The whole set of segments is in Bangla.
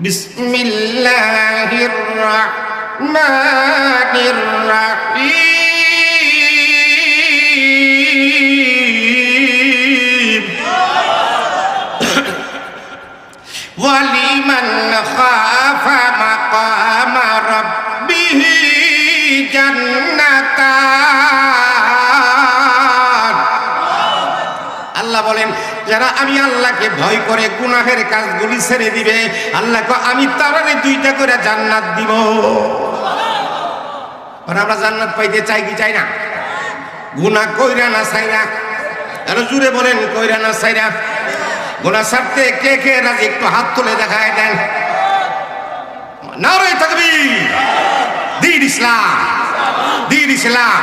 বিসমিল্লাহির রাহমানির রাহিম ওয়ালিমান খাফা মাকামা রাব্বিহি জান্নাতান। আল্লাহ বলেন, যারা আমি আল্লাহকে ভয় করে গুনাহের কাজগুলি ছেড়ে দিবে, আল্লাহকে আমি তারারে দুইটা করে জান্নাত দিব। আমরা জান্নাত পাইতে চাই কি চাই না? গুনাহ কইরা না চাই না? আরো জুড়ে বলেন, কইরা না চাই না? গুনাহ ছাড়তে কে কে রাজি? একটু হাত তুলে দেখায় দেন। নারে তাকবীর! দ্বীন ইসলাম, দ্বীন ইসলাম।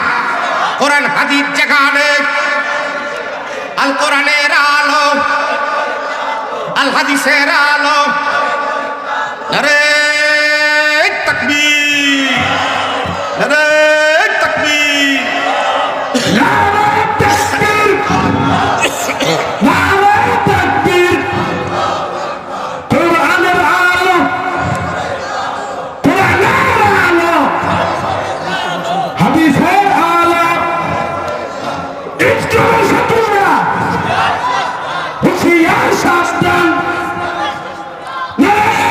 কোরআন হাদিস যেখানে, আল কোরআনের আলো, আল হাদিসের আলো। নারে তাকবীর, নারে তাকবীর, নারে তাকবীর, নারে তাকবীর। কোরআনের আলো, কোরআনের আলো, হাদিসের আলো। ইসলামের শত্রুরা হুঁশিয়ার সাবধান। নারে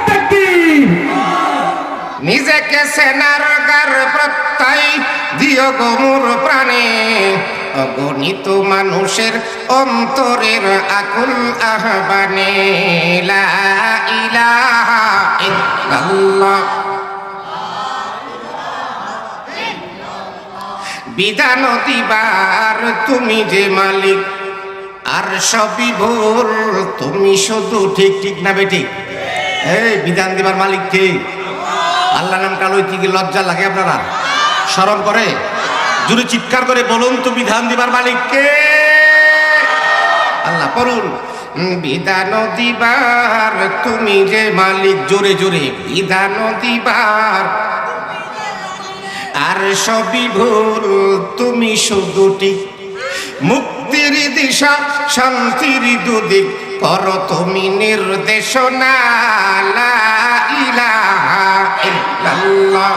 তাকবীর। নিজেকে সেনার গার প্রত্যয় দিও গো মোর প্রাণে, অগণিত মানুষের অন্তরের আকুল আহ্বানে। লা ইলাহা ইল্লাল্লাহ। বিধান দিবার তুমি যে মালিক, আর সবই ভুল তুমি শুধু। ঠিক ঠিক না বেঠিক? এই বিধান দিবার মালিক কে? আল্লাহ নামটা লইতে কি লজ্জা লাগে? আপনারা শরম করে? জুড়ে চিৎকার করে বলুন তো, বিধান দিবার মালিক কে? আল্লাহ। পড়ুন, বিধান দিবার তুমি যে মালিক। জোরে জোরে, বিধান দিবার আর সবই ভুল তুমি শুধু ঠিক। মুক্তির দিশা শান্তির দুদিক করো তুমি নির্দেশনা। লা ইলাহা ইল্লাল্লাহ,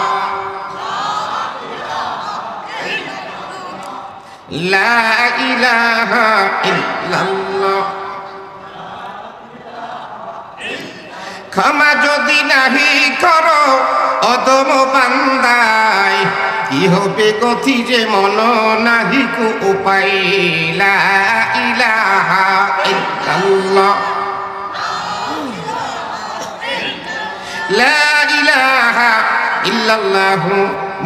লা ইলাহা ইল্লাল্লাহ। ক্ষমা যদি নাহি করো অদম বান্দায়, কি হবে গতি যে মন নাহি কো উপায়। লা ইলাহা ইল্লাল্লাহ, লা ইলাহা ইল্লাল্লাহু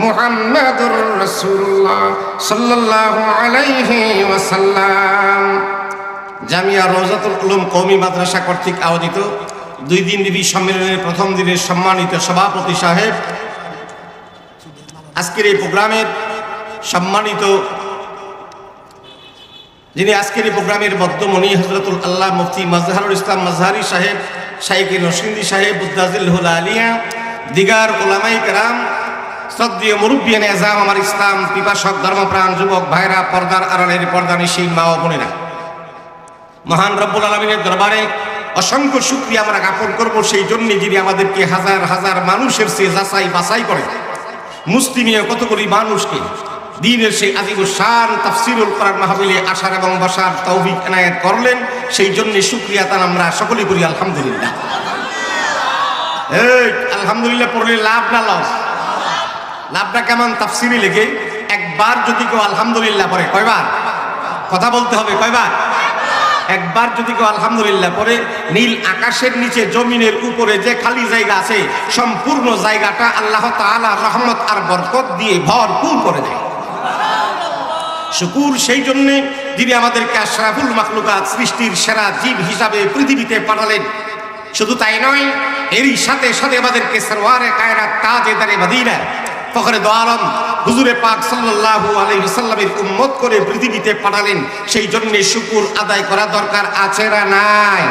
মুহাম্মাদুর রাসূলুল্লাহ সাল্লাল্লাহু আলাইহি ওয়াসাল্লাম। জামিয়া রওজাতুল উলুম কওমি মাদ্রাসা কর্তৃক আয়োজিত 2 দিনব্যাপী সম্মেলনের প্রথম দিনের সম্মানিত সভাপতি সাহেব, আজকের এই প্রোগ্রামের সম্মানিত যিনি আজকের এই প্রোগ্রামের মধ্যমণি হযরতুল আল্লাহ মুফতি মাজহারুল ইসলাম মাজহারি সাহেব, শাইখে নরসিংদী সাহেব বুদ্দাজিল আলিয়া, দিগার উলামায়ে কেরাম, শ্রদ্ধেয় মুরব্বিয়ানে আযম, আমার ইসলাম পিপাসক ধর্মপ্রাণ যুবক ভাইরা, পর্দার আড়ালের পর্দানিশীন মা ও বোনেরা, মহান রব্বুল আলামিনের দরবারে অসংখ্য শুকরিয়া আমরা জ্ঞাপন করব সেই জন্য যিনি আমাদেরকে হাজার হাজার মানুষের চেয়ে যাচাই বাছাই করে মুসলিমীয় কতগুলি মানুষকে দ্বীনের সেই আজিমুল শান তাফসীরুল কোরআন মাহফিলে আসার এবং বসার তৌফিক এনায়েত করলেন। সেই জন্য শুকরিয়া তার আমরা সকলেই করি আলহামদুলিল্লাহ। এই আলহামদুলিল্লাহ পড়লে লাভ না লস? লাভটা কেমন? তাফসীরে লেগে একবার যদি কেউ আলহামদুলিল্লাহ পড়ে, কয়বার? কথা বলতে হবে, কয়বার? একবার যদি কেউ আলহামদুলিল্লাহ পড়ে, নীল আকাশের নিচে জমিনের উপরে যে খালি জায়গা আছে সম্পূর্ণ জায়গাটা আল্লাহ তাআলা রহমত আর বরকত দিয়ে ভরপুর করে দেয়। শুকুর সেই জন্য যিনি আমাদেরকে আশরাফুল মাখলুকাত, সৃষ্টির সেরা জীব হিসাবে পৃথিবীতে পাঠালেন। শুধু তাই নয়, এরই সাথে সাথে আমাদেরকে সরওয়ারে কায়নাত তাজেদারে মদিনা ফখরে দো আলম হুজুরে পাক সাল্লাল্লাহু আলাইহি ওয়াসাল্লামের উম্মত করে পৃথিবীতে পাঠালেন। সেই জন্য শুকর আদায় করা দরকার আছে না নাই?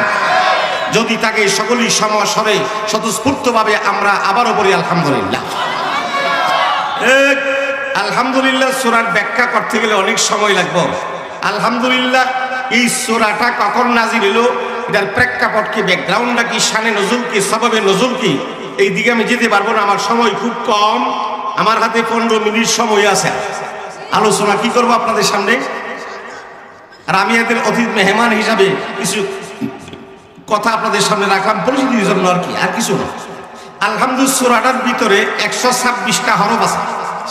যদি তাকে সকলেই সমস্বরে স্বতঃস্ফূর্তভাবে আমরা আবারও বলি আলহামদুলিল্লাহ। আলহামদুলিল্লাহ সূরার ব্যাখ্যা করতে গেলে অনেক সময় লাগবে। আলহামদুলিল্লাহ এই সূরাটা কখন নাজিল হলো এটার প্রেক্ষাপট কি, ব্যাকগ্রাউন্ডটা কি, শানে নজুল কি, সবাবে নজুল কি, এই দিকে আমি যেতে পারবো না। আমার সময় খুব কম, আমার হাতে 15 মিনিট সময় আছে। আলোচনা কি করবো আপনাদের সামনে, আর আমি এদের অতিথি মেহমান হিসাবে কিছু কথা আপনাদের সামনে রাখলাম পরিচিতির জন্য, আর কি, আর কিছু না। আলহামদুলিল্লাহ সূরাটার ভিতরে 126টা হরফ আছে।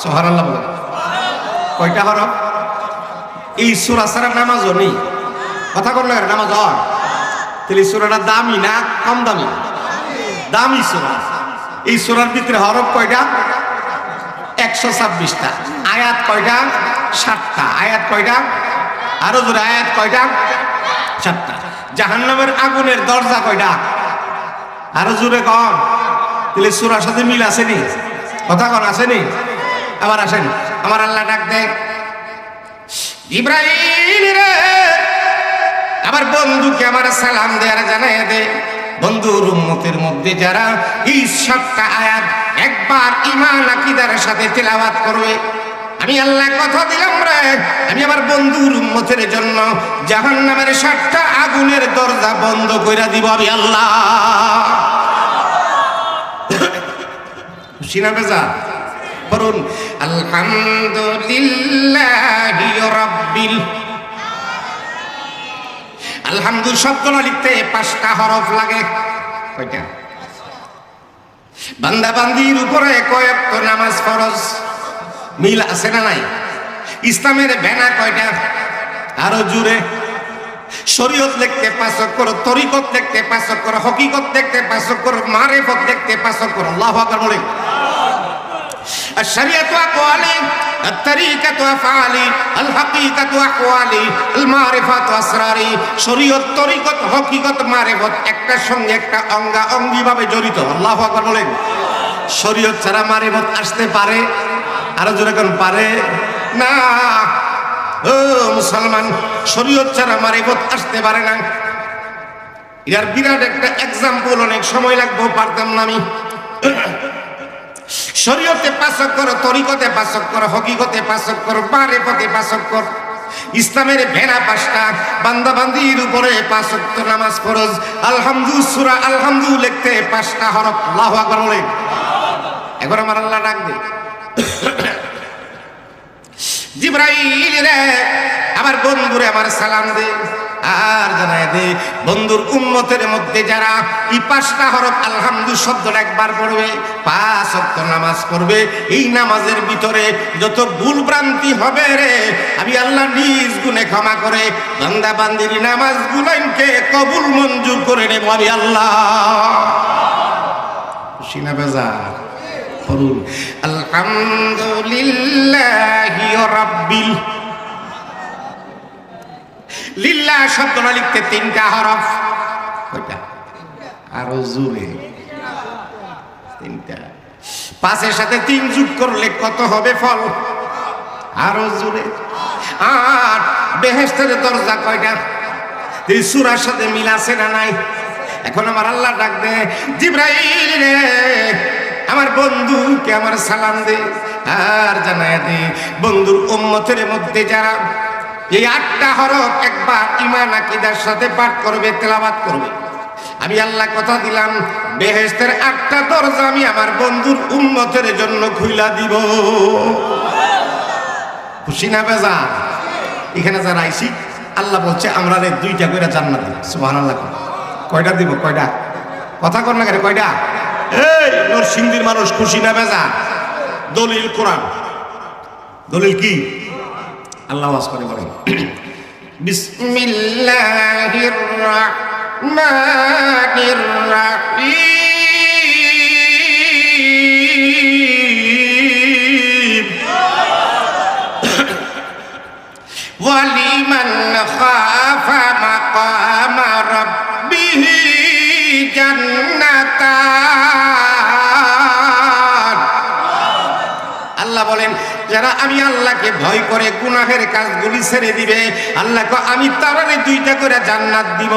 সুবহানাল্লাহ বলেন। কয়টা হরফ? এই সূরা ছাড়া নামাজও নেই। কথা বল না, নামাজ হয় তাহলে সূরাটা দামি না কম দামি? দামি সূরা। এই সূরার ভিতরে হরফ কয়টা? 126টা। আয়াত কয়টা? 7টা। আয়াত কয়টা? আরো জোরে, আয়াত কয়টা? 7টা। জাহান্নামের আগুনের দরজা কয়টা? আরো জোরে কম। তাহলে সূরার সাথে মিল আসেনি? কথা কন আসেনি? আবার আসেন। আমার আল্লাহ ডাক দেয়, জিবরাইল রে আমার বন্ধুকে আমার সালাম দে আর জানায় দে, বন্ধুর উম্মতের মধ্যে যারা এই 7টা আয়াত একবার ঈমান আকীদার সাথে তেলাওয়াত করবে, আমি আল্লাহ কথা দিলাম রে, আমি আমার বন্ধুর উম্মতের জন্য জাহান্নামের 7টা আগুনের দরজা বন্ধ কইরা দিব আমি আল্লাহ। খুশি না বেজা? বলুন আলহামদুলিল্লাহি রাব্বিল। আলহামদুলিল্লাহ শব্দটা লিখতে 5টা হরফ লাগে। কয়টা? বান্দা বান্দির উপরে কয়েকটা নামাজ ফরজ, মিল আছে না নাই? ইসলামের বেনা কয়টা? আরো জুড়ে। শরীয়ত লিখতে 5 অক্ষর, তরিকত লিখতে 5 অক্ষর, হকিকত লিখতে 5 অক্ষর, মারিফত লিখতে 5 অক্ষর। আল্লাহু আকবার বলেন। الشريعة أقوالي، الطريقة أفعالي، الحقيقة أقوالي، المعرفة أسراري। শরীয়ত, তরিকত, হকিকত, মারিফত একটার সঙ্গে একটা অঙ্গা অঙ্গি ভাবে জড়িত। আল্লাহু আকবার বলেন। শরীয়ত ছাড়া মারিফত আসতে পারে? আরো জোরে কোন পারে না? ও মুসলমান, শরীয়ত ছাড়া মারিফত আসতে পারে না। এর বিরাট একটা এক্সাম্পল, অনেক সময় লাগবে, পারতাম না আমি। শরীয়তে 5 অক্ষর, তরিকতে 5 অক্ষর, হকিকতে 5 অক্ষর, মারিফতে 5 অক্ষর। ইসলামের ভেড়া 5টা, বান্দা বান্দির উপরে 5 ওয়াক্ত নামাজ ফরজ। আলহামদুলিল্লাহ সূরা আলহামদুলিল্লাহ লিখতে 5টা হরফ। আল্লাহু আকবার বলেন। এখন আমার আল্লাহ ডাক দে, জিবরাইল রে আমার বন্ধুরে আমার সালাম দে আর জানায় দে, বন্ধুর উম্মতের মধ্যে যারা এই 5টা হরফ আলহামদুলিল্লাহ শব্দটা একবার পড়বে, 5 ওয়াক্ত নামাজ পড়বে, এই নামাজের ভিতরে যত ভুল ভ্রান্তি হবে রে আমি আল্লাহ নিজ গুণে ক্ষমা করে বান্দা বান্দির নামাজগুলোকে কবুল মঞ্জুর করে নেব আমি আল্লাহ। খুশি না বেজার? বলুন আলহামদুলিল্লাহি রাব্বিল। লিল্লাহ শব্দটা লিখতে 3টা হরফ। কয়টা? আরো জোরে। 3টা। 5-এর সাথে 3 যোগ করলে কত হবে ফল? আরো জোরে। 8। বেহেশতের দরজা কয়টা? এই সূরার সাথে মিল আছে না নাই? এখন আমার আল্লাহ ডাক দে, জিবরাইল রে আমার বন্ধুকে আমার সালাম দে আর জানায় দে, বন্ধুর উম্মতের মধ্যে যারা এই 8টা হরফ একবার ঈমান আকীদার সাথে পাঠ করবে, তেলাওয়াত করবে, আমি আল্লাহ কথা দিলাম বেহেশতের 8টা দরজা আমি আমার বন্ধুর উম্মতের জন্য খুইলা দিব। খুশি না বেজা? এখানে যারা আইছি আল্লাহ বলছে আমরা 2টা করে জান্নাত দিব। সুবহানাল্লাহ। কয়টা দিব? কয়টা? কথা কর না কেন? কয়টা? এই নরসিংদীর মানুষ খুশি না বেজা? দলিল কোরআন। দলিল কি? আল্লাহ ওয়াজ করে বলেন, বিসমিল্লাহির রাহমানির রাহিম ওয়ালিমান খাফা মাকামা রাব্বিহি জান্নাতান। আল্লাহ বলেন যারা আমি আল্লাহকে ভয় করে গুনাহের কাজগুলি ছেড়ে দিবে, আল্লাহকে আমি তারারে 2টা করে জান্নাত দিব।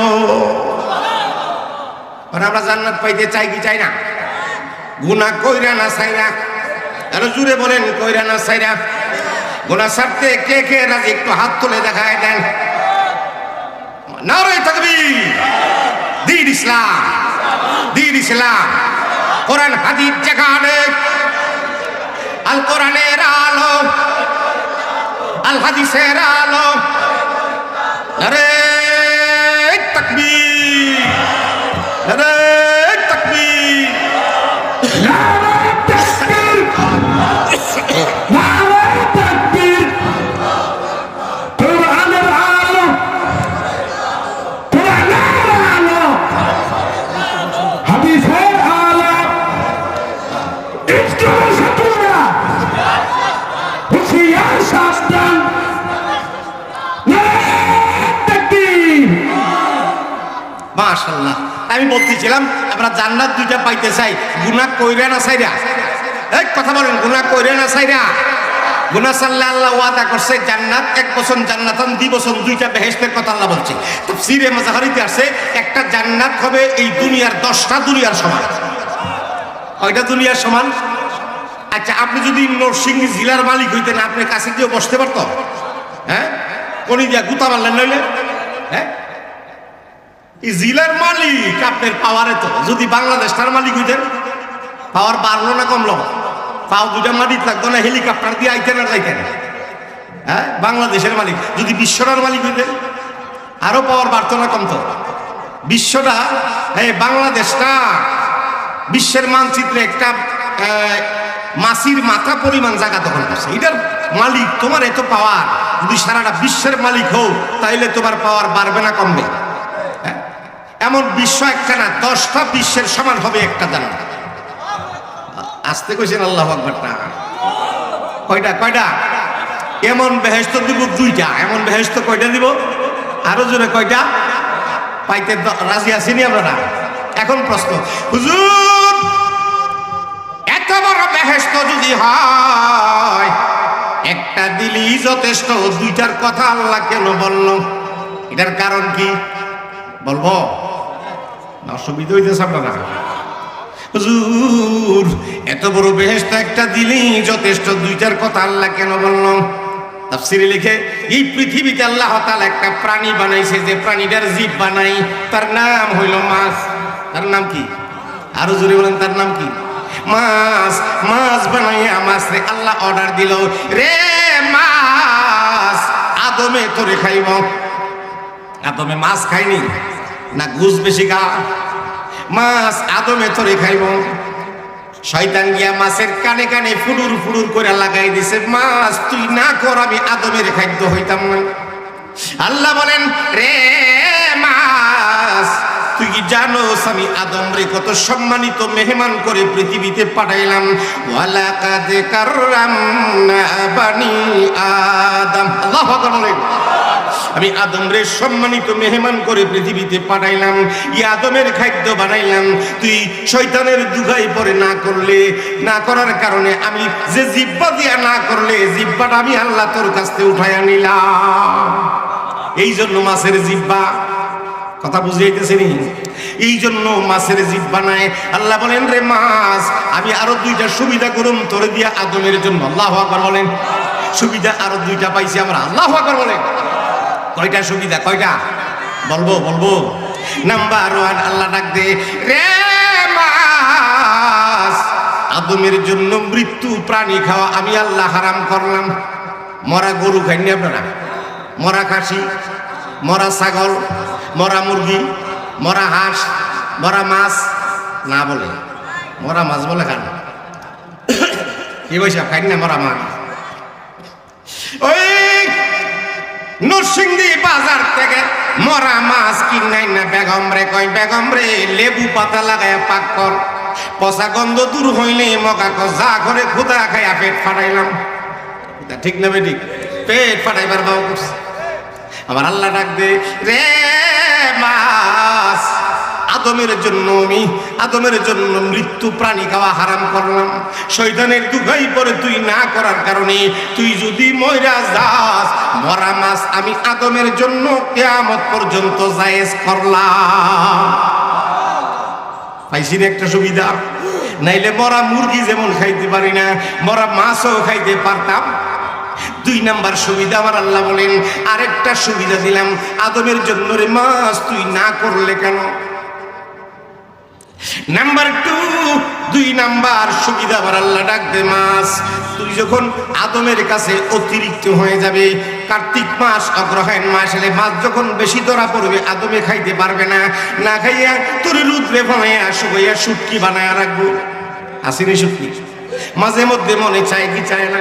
আমরা জান্নাত পাইতে চাই কি চাই না? গুনাহ কইরা না চাইরা? আরো জুড়ে বলেন কইরা না চাইরা? গুনাহ ছাড়তে কে কে রাজি? একটু হাত তুলে দেখায় দেন। নারে তাকবীর। দিন ইসলাম, দিন ইসলাম। কোরআন হাদিস যেখানে, আল কোরআনের আলো, আল হাদিসের আলো। আরে তাকবীর, আরে তাকবীর। নারে তাকবীর, নারে তাকবীর। কোরআনের আলো, কোরআনের আলো, হাদিসের আলো। ইসলামের শত্রুরা হুঁশিয়ার সাবধান। নারে তাকবীর। মাশাআল্লাহ। আমি বলতেছিলাম আমরা জান্নাত দুইটা পাইতে চাই, গুনাহ কইরা না চাইরা। এই কথা বলেন, গুনাহ কইরা না চাইরা। গুনাহ ছাড়লে আল্লাহ ওয়াদা করছে জান্নাত, 1 বছর জান্নাতান, 2 বছর 2টা বেহেশতের কথা আল্লাহ বলছে। তাফসীরে মাজাহারিতে আছে একটা জান্নাত হবে এই দুনিয়ার 10টা দুনিয়ার সমান। কয়টা দুনিয়ার সমান? আচ্ছা, আপনি যদি নরসিংদী জেলার মালিক হইতেন, আপনি কাছে কেউ বসতে পারতো? হ্যাঁ, কোনি দিয়া গুতা মারলেন নইলে? হ্যাঁ, এই জেলার মালিক আপনার পাওয়ারে তো। যদি বাংলাদেশটার মালিক হইতেন, পাওয়ার বাড়লো না কমলো? পাও দুটা মাটি থাকতো না, হেলিকপ্টার দিয়ে আইতেন আর যাইতেন? হ্যাঁ, বাংলাদেশের মালিক। যদি বিশ্বটার মালিক হইতেন, আরো পাওয়ার বাড়তো না কমতো? বিশ্বটা, হ্যাঁ বাংলাদেশটা বিশ্বের মানচিত্রে একটা মাছির মাথা পরিমাণ জায়গা দখল করছে। এটার মালিক তোমার এত পাওয়ার। যদি সারাটা বিশ্বের মালিক হও, তাইলে তোমার পাওয়ার বাড়বে না কমবে? এমন বিশ্ব একটা না, 10টা বিশ্বের সমান হবে একটা জান্নাত। আসতে কইছেন আল্লাহু আকবার না? কয়টা কয়টা? এমন বেহেশত দিব 2টা। এমন বেহেশত কয়টা দিব? আরো জোরে কয়টা? পাইতে রাজি আছেনি আপনারা? এখন প্রশ্ন, হুজুর এত বড় বেহেশত যদি হয়, একটা দিলেই যথেষ্ট, 2টার কথা আল্লাহ কেন বলল? এটার কারণ কি বলবো? অসুবিধা হইতেছে আপনারা? হুজুর এত বড় বেহেশত একটা দিলেই যথেষ্ট, 2টার কথা আল্লাহ কেন বলল? তাফসীরে লিখে, এই পৃথিবীতে আল্লাহ তাআলা একটা প্রাণী বানাইছে, যে প্রাণীটার জীব বানাই, তার নাম হইল মাছ। তার নাম কি? আরো জোরে বলেন, তার নাম কি? মাছ। মাছ বানাইয়া মাছরে আল্লাহ অর্ডার দিল, রে মাছ, আদমে তোরে খাইব। আদমে মাছ খাইনি না, ঘুষ বেশি খা? মাছ আদমে তোরে খাইব। শয়তান গিয়া মাছের কানে কানে ফুডুর ফুডুর করে লাগাই দিছে, মাছ তুই না কর, আমি আদমের খাদ্য হইতাম না। আল্লাহ বলেন, রে মাছ, তুই কি জানোস আমি আদম রে কত সম্মানিত মেহমান করে পৃথিবীতে পাঠাইলাম? ওয়ালাকাদ কাররামনা বানি আদম। আল্লাহু আকবার বলেন। আমি আদম রে সম্মানিত মেহমান করে পৃথিবীতে পাঠাইলাম, ই আদমের খাদ্য বানাইলাম। তুই শয়তানের দুগাই পরে না করলে, না করার কারণে আমি যে জিহ্বা দিয়া না করলে, জিহ্বাটা আমি আল্লাহ তোর কাছ থেকে উঠাইয়া নিলাম। এই জন্য মাছের জিহ্বা, কথা বুঝাইতেছে নি? এই জন্য মাছের জিহ্বা নাই। আল্লাহ বলেন, রে মাছ, আমি আরো 2টা সুবিধা করুম তোরে দিয়া আদমের জন্য। আল্লাহু আকবার বলেন। সুবিধা আরো 2টা পাইছি আমরা। আল্লাহু আকবার বলেন। কয়টা সুবিধা? কয়টা বলবো? বলবো। নাম্বার 1, আল্লাহ ডাক দে, রে মাছ, আদমের জন্য মৃত্যু প্রাণী খাওয়া আমি আল্লাহ হারাম করলাম। মরা গরু খাইনি আপনারা? মরা খাসি, মরা ছাগল, মরা মুরগি, মরা হাঁস, মরা মাছ না বলে, মরা মাছ বলে খান। কি বলছে খাইনি না মরা মাছ? ওই নরসিংদী বাজার থেকে মরা মাছ কিনাই না বেগম রে কয়, বেগম রে লেবু পাতা লাগায় পাক কর, পচা গন্ধ দূর হইলে মগা ক, যা করে খুদা খাইয়া পেট ফাটাইলাম। ঠিক না বেঠিক? পেট ফাটাইবার বাবু করছে। আমার আল্লাহ ডাক দে, রে মাছ, আদমের জন্য আমি আদমের জন্য মৃত্যু প্রাণী খাওয়া হারাম করলাম। শয়তানের দুগাই পরে তুই না করার কারণে তুই যদি মইরা যাস, মরা মাছ আমি আদমের জন্য কিয়ামত পর্যন্ত জায়েজ করলাম। পাইছি না একটা সুবিধা? নাইলে মরা মুরগি যেমন খাইতে পারি না, মরা মাছও খাইতে পারতাম। 2 নাম্বার সুবিধা আমার আল্লাহ বলেন, আরেকটা সুবিধা দিলাম আদমের জন্য, রে মাছ তুই না করলে কেন? নাম্বার 2, 2 নাম্বার সুবিধা আবার আল্লাহ ডাক দে মাছ তুই যখন আদমের কাছে অতিরিক্ত হয়ে যাবে, কার্তিক মাস অগ্রহায়ণ মাস এলে মাছ যখন বেশি ধরা পড়বে আদমে খাইতে পারবে না, না খাইয়া তোর রুদ্রে ফলাইয়া শুকাইয়া শুটকি বানায় রাখবো। আসেনি শুটকি? মাঝে মধ্যে মনে চায় কি চায় না?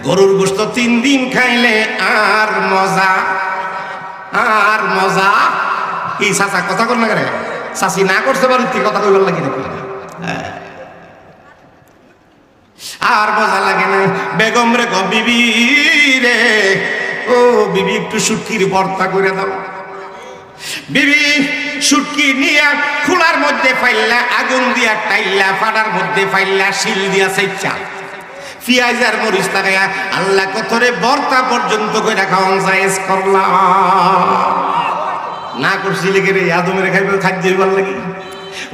গরুর গোশত 3 দিন খাইলে আর মজা, আর মজা। এই চাচা কথা কর না করে, চাষি না করতে পারি তুই কথা কইবার লাগে না, আর মজা লাগে না। বেগম রে গো বিবি রে, ও বিবি একটু শুটকির ভর্তা করে দাও। বিবি শুটকি নিয়া খোলার মধ্যে ফাইল্লা, আগুন দিয়া টাইল্লা, ফাটার মধ্যে ফাইল্লা, শিল দিয়া চাইচা পিঁয়াজ আর মরিচ লাগাইয়া আল্লাহ কতরে ভর্তা পর্যন্ত কইরা খাওয়ান জায়েজ করলাম। না করছি লেগে রে আদমের খাইবে খাদ্য হইবার লাগি,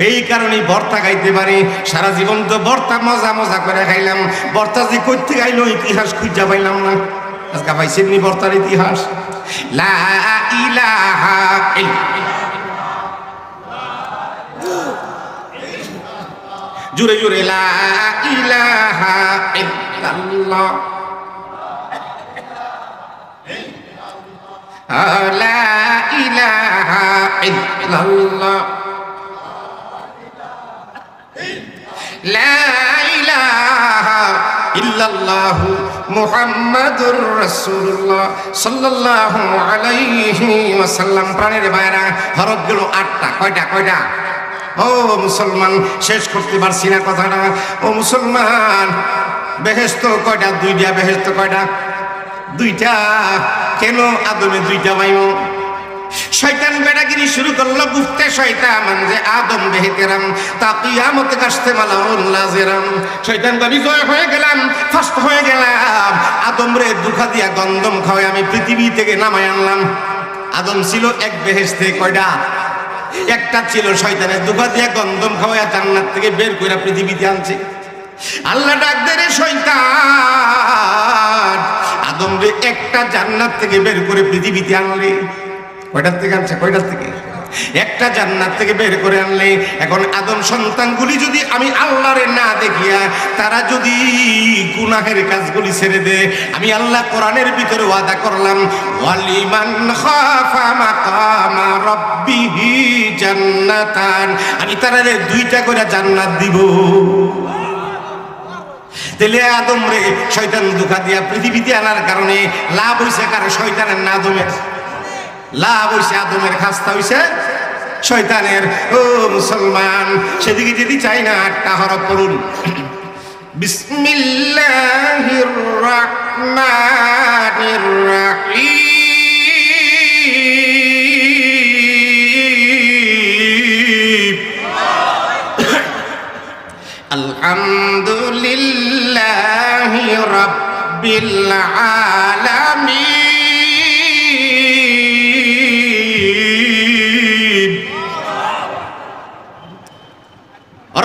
এই কারণেই ভর্তা খাইতে পারি। সারা জীবন তো ভর্তা মজা মজা করে খাইলাম, ভর্তা যে করতে গাইলো ইতিহাস খুঁজা পাইলাম না। আজকে পাইছেন নি ভর্তার ইতিহাস? লা ইলাহা জুড়ে জুড়ে লা ইলাহা ইল্লাল্লাহ, লা ইলাহা ইল্লাল্লাহ, লা ইলাহা ইল্লাল্লাহু মুহাম্মাদুর রাসূলুল্লাহ সাল্লাল্লাহু আলাইহি ওয়াসাল্লাম। প্রাণের ভাইরা, হরফগুলো 8টা। কয়টা? কয়টা? ও মুসলমান, শেষ করতে পারছি না কথাটা। ও মুসলমান, বেহেশত কয়টা? 2টা। বেহেশত কয়টা? 2টা। কেন আদমে 2টা পাইও? শয়তান বেড়াগিরি শুরু করলো, গুফতে শয়তান যে আদম বেহেতেরাম তা কিয়ামত কাশতে মালাউন লাজেরাম। শয়তান ভাবি জয় হয়ে গেলাম, ফার্স্ট হয়ে গেলাম, আদম রে দুখা দিয়া গন্ধম খাওয়াই আমি পৃথিবী থেকে নামাই আনলাম। আদম ছিল এক বেহেশতে। কয়টা? একটা ছিল। শয়তানের দুখা দিয়া গন্ধম খাওয়াইয়া জান্নাত থেকে বের করে পৃথিবীতে আনছে। আল্লাহ ডাক দে রে শয়তান, আদম রে একটা জান্নাত থেকে বের করে পৃথিবীতে আনলে। কয়টার থেকে আনছে? কয়টার থেকে? একটা জান্নাত থেকে বের করে আনলে। এখন আদম সন্তানগুলি যদি আমি আল্লাহরে না দেখিয়া তারা যদি গুনাহের কাজগুলি ছেড়ে দে, আমি আল্লাহ কোরআনের ভিতরে ওয়াদা করলাম, ওয়ালিমান খাফা মাকামা রাব্বিহি জান্নাতান, আমি তারারে 2টা করে জান্নাত দিব। তাহলে আদম রে শয়তান দুঃখা দিয়া পৃথিবীতে আনার কারণে লাভ হইছে কারণ শয়তানের, না আদমের? লাভ হইছে আদমের, খাস্তা হইছে শয়তানের। ও মুসলমান, সেদিকে যদি চাই না 8টা হরফ পড়ুন। বিসমিল্লাহির রাহমানির রাহিম, আলহামদুলিল্লাহি রাব্বিল আলামিন,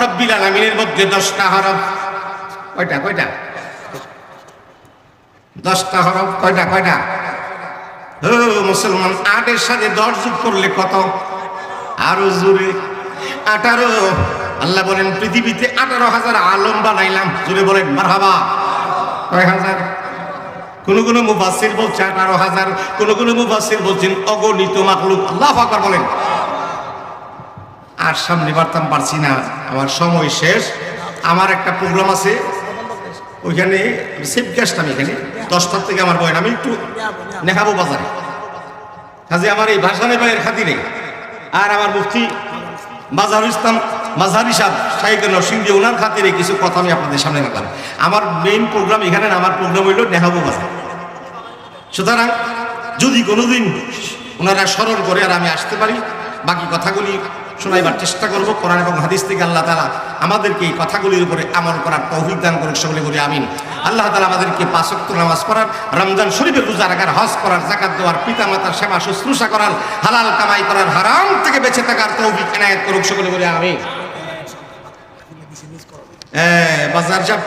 রব্বিল আলামিনের মধ্যে 10টা হরফ। কয়টা? কয়টা? 10টা হরফ। কয়টা? কয়টা? ও মুসলমান, 8-এর সাথে 10 যোগ করলে কত? আরো জোরে 18। আল্লাহ বলেন পৃথিবীতে 18,000 আলম বানাইলাম। জোরে বলেন মারহাবা। কয় হাজার? কোন মুফাসসির বলছে 18,000, কোন মুফাসসির বলছেন অগণিত মাখলুক। আল্লাহু আকবার বলেন। আর সামনে বাড়তাম পারছি না, আমার সময় শেষ। আমার একটা প্রোগ্রাম আছে, ওইখানে সেফ গেস্ট। আমি এখানে 10টার থেকে আমার বয়ান আমি একটু নেখাবো বাজারে। কাজে আমার এই ভাসানে ভাইয়ের খাতিরে আর আমার মুফতি মাজারুল ইসলাম মাঝহারি সাহেব শাইখ নরসিংদী, ওনার খাতিরে কিছু কথা আমি আপনাদের সামনে রাখলাম। আমার মেইন প্রোগ্রাম এখানে না, আমার প্রোগ্রাম হইল নেহাবো বাজার। সুতরাং যদি কোনোদিন ওনারা স্মরণ করে আর আমি আসতে পারি, বাকি কথাগুলি শোনাইবার চেষ্টা করবো কোরআন এবং হাদিস থেকে। আল্লাহ তাআলা আমাদেরকে এই কথাগুলির উপরে আমল করার তৌফিক দান করুক, সকলে বলি আমিন। আল্লাহ তাআলা আমাদেরকে 5 ওয়াক্ত নামাজ পড়ার, রমজান শরীফের রোজা রাখার, হজ করার, যাকাত দেওয়ার, পিতা মাতার সেবা শুশ্রূষা করার, হালাল কামাই করার, হারাম থেকে বেঁচে থাকার তৌফিক এনায়েত করুক, সকলে বলি আমিন। বাজার সাহেব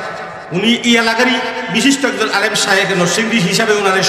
উনি এই এলাকারই বিশিষ্ট একজন আলেম শায়েখ নরসিংদী হিসাবে ওনারে